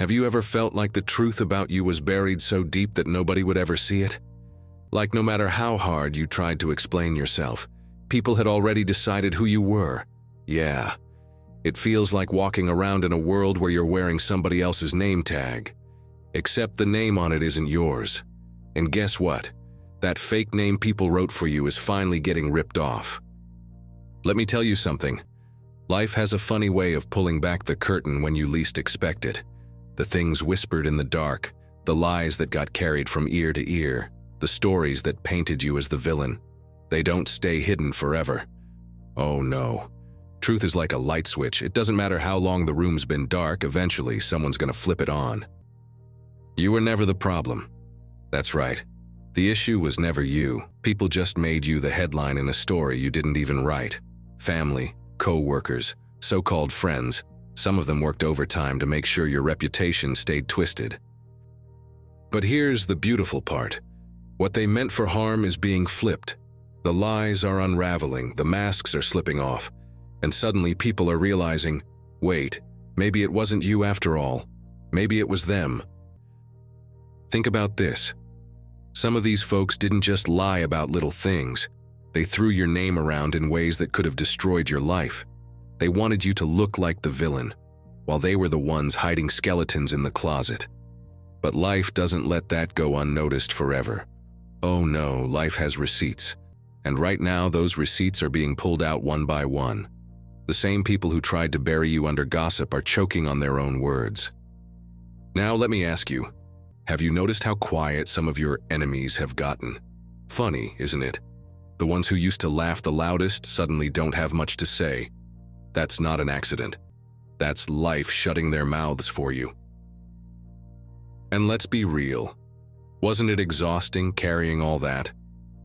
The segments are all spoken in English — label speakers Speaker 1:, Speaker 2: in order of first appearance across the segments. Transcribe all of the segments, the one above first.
Speaker 1: Have you ever felt like the truth about you was buried so deep that nobody would ever see it? Like no matter how hard you tried to explain yourself, people had already decided who you were. Yeah, it feels like walking around in a world where you're wearing somebody else's name tag. Except the name on it isn't yours. And guess what? That fake name people wrote for you is finally getting ripped off. Let me tell you something. Life has a funny way of pulling back the curtain when you least expect it. The things whispered in the dark, the lies that got carried from ear to ear, the stories that painted you as the villain. They don't stay hidden forever. Oh no. Truth is like a light switch. It doesn't matter how long the room's been dark, eventually someone's gonna flip it on. You were never the problem. That's right. The issue was never you. People just made you the headline in a story you didn't even write. Family, co-workers, so-called friends. Some of them worked overtime to make sure your reputation stayed twisted. But here's the beautiful part. What they meant for harm is being flipped. The lies are unraveling, the masks are slipping off, and suddenly people are realizing, wait, maybe it wasn't you after all. Maybe it was them. Think about this. Some of these folks didn't just lie about little things. They threw your name around in ways that could have destroyed your life. They wanted you to look like the villain, while they were the ones hiding skeletons in the closet. But life doesn't let that go unnoticed forever. Oh no, life has receipts. And right now, those receipts are being pulled out one by one. The same people who tried to bury you under gossip are choking on their own words. Now let me ask you, have you noticed how quiet some of your enemies have gotten? Funny, isn't it? The ones who used to laugh the loudest suddenly don't have much to say. That's not an accident. That's life shutting their mouths for you. And let's be real. Wasn't it exhausting carrying all that?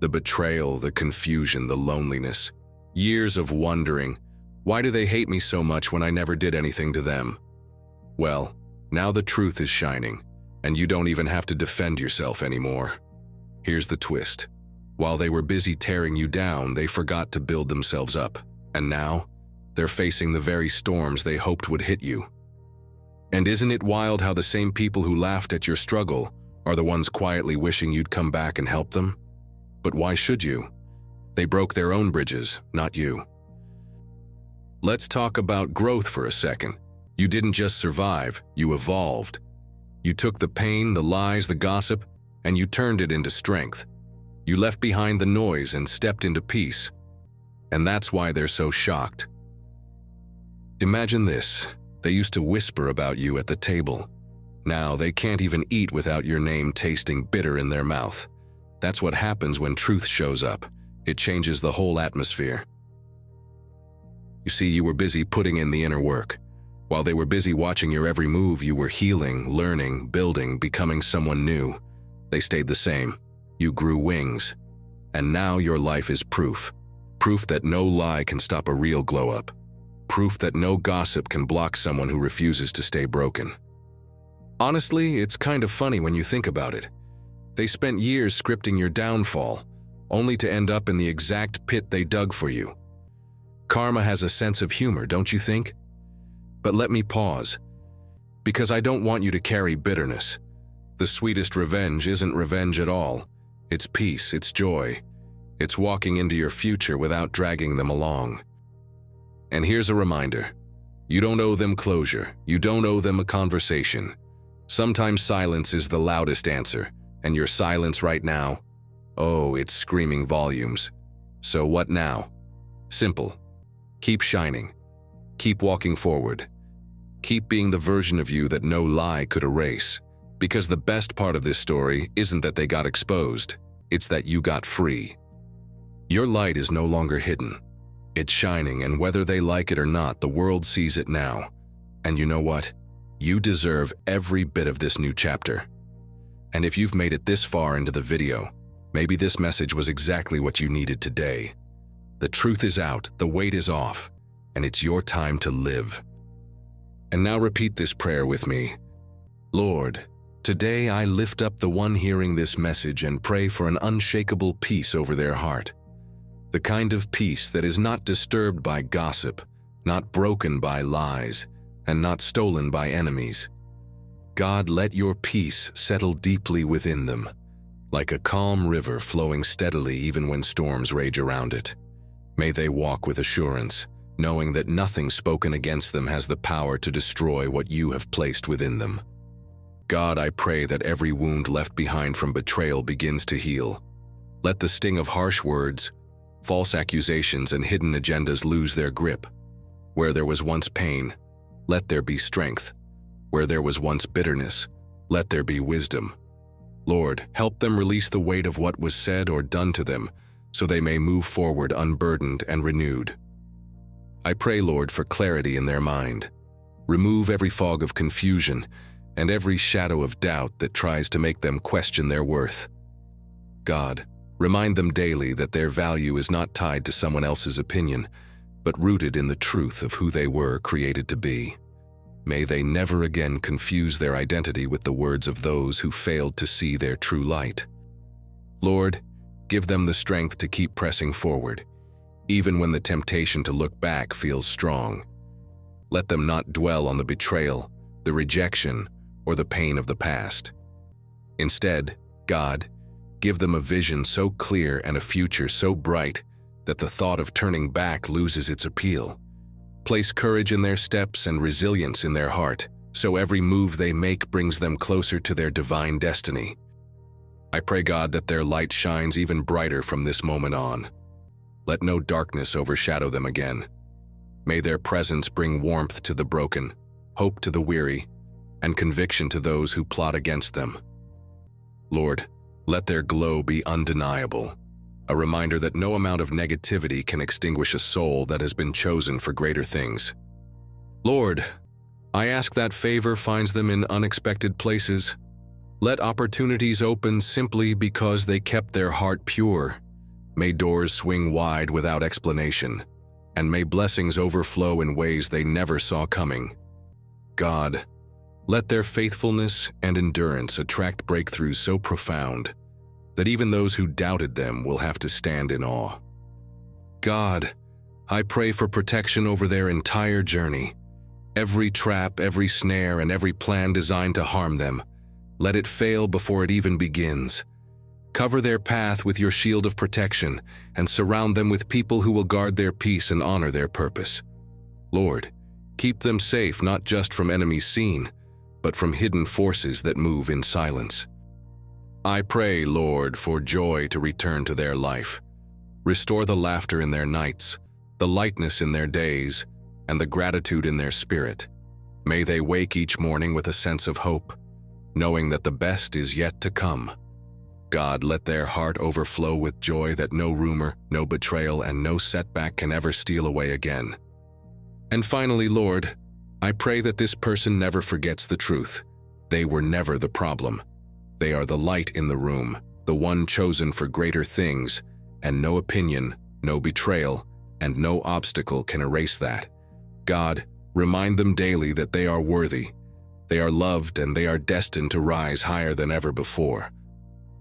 Speaker 1: The betrayal, the confusion, the loneliness. Years of wondering, why do they hate me so much when I never did anything to them? Well, now the truth is shining, and you don't even have to defend yourself anymore. Here's the twist. While they were busy tearing you down, they forgot to build themselves up. And now, they're facing the very storms they hoped would hit you. And isn't it wild how the same people who laughed at your struggle are the ones quietly wishing you'd come back and help them? But why should you? They broke their own bridges, not you. Let's talk about growth for a second. You didn't just survive, you evolved. You took the pain, the lies, the gossip, and you turned it into strength. You left behind the noise and stepped into peace. And that's why they're so shocked. Imagine this. They used to whisper about you at the table. Now they can't even eat without your name tasting bitter in their mouth. That's what happens when truth shows up. It changes the whole atmosphere. You see, you were busy putting in the inner work. While they were busy watching your every move, you were healing, learning, building, becoming someone new. They stayed the same. You grew wings. And now your life is proof. Proof that no lie can stop a real glow-up. Proof that no gossip can block someone who refuses to stay broken. Honestly, it's kind of funny when you think about it. They spent years scripting your downfall, only to end up in the exact pit they dug for you. Karma has a sense of humor, don't you think? But let me pause, because I don't want you to carry bitterness. The sweetest revenge isn't revenge at all. It's peace, it's joy. It's walking into your future without dragging them along. And here's a reminder. You don't owe them closure. You don't owe them a conversation. Sometimes silence is the loudest answer, and your silence right now, oh, it's screaming volumes. So what now? Simple. Keep shining. Keep walking forward. Keep being the version of you that no lie could erase. Because the best part of this story isn't that they got exposed. It's that you got free. Your light is no longer hidden. It's shining, and whether they like it or not, the world sees it now. And you know what? You deserve every bit of this new chapter. And if you've made it this far into the video, maybe this message was exactly what you needed today. The truth is out, the weight is off, and it's your time to live. And now repeat this prayer with me. Lord, today I lift up the one hearing this message and pray for an unshakable peace over their heart. The kind of peace that is not disturbed by gossip, not broken by lies, and not stolen by enemies. God, let your peace settle deeply within them, like a calm river flowing steadily even when storms rage around it. May they walk with assurance, knowing that nothing spoken against them has the power to destroy what you have placed within them. God, I pray that every wound left behind from betrayal begins to heal. Let the sting of harsh words, false accusations, and hidden agendas lose their grip. Where there was once pain, let there be strength. Where there was once bitterness, let there be wisdom. Lord, help them release the weight of what was said or done to them, so they may move forward unburdened and renewed. I pray, Lord, for clarity in their mind. Remove every fog of confusion and every shadow of doubt that tries to make them question their worth. God, remind them daily that their value is not tied to someone else's opinion, but rooted in the truth of who they were created to be. May they never again confuse their identity with the words of those who failed to see their true light. Lord, give them the strength to keep pressing forward, even when the temptation to look back feels strong. Let them not dwell on the betrayal, the rejection, or the pain of the past. Instead, God, give them a vision so clear and a future so bright that the thought of turning back loses its appeal. Place courage in their steps and resilience in their heart, so every move they make brings them closer to their divine destiny. I pray, God, that their light shines even brighter from this moment on. Let no darkness overshadow them again. May their presence bring warmth to the broken, hope to the weary, and conviction to those who plot against them. Lord, let their glow be undeniable, a reminder that no amount of negativity can extinguish a soul that has been chosen for greater things. Lord, I ask that favor finds them in unexpected places. Let opportunities open simply because they kept their heart pure. May doors swing wide without explanation, and may blessings overflow in ways they never saw coming. God, let their faithfulness and endurance attract breakthroughs so profound that even those who doubted them will have to stand in awe. God, I pray for protection over their entire journey. Every trap, every snare, and every plan designed to harm them, let it fail before it even begins. Cover their path with your shield of protection and surround them with people who will guard their peace and honor their purpose. Lord, keep them safe not just from enemies seen, but from hidden forces that move in silence. I pray, Lord, for joy to return to their life. Restore the laughter in their nights, the lightness in their days, and the gratitude in their spirit. May they wake each morning with a sense of hope, knowing that the best is yet to come. God, let their heart overflow with joy that no rumor, no betrayal, and no setback can ever steal away again. And finally, Lord, I pray that this person never forgets the truth. They were never the problem. They are the light in the room, the one chosen for greater things, and no opinion, no betrayal, and no obstacle can erase that. God, remind them daily that they are worthy, they are loved, and they are destined to rise higher than ever before.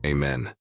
Speaker 1: Amen.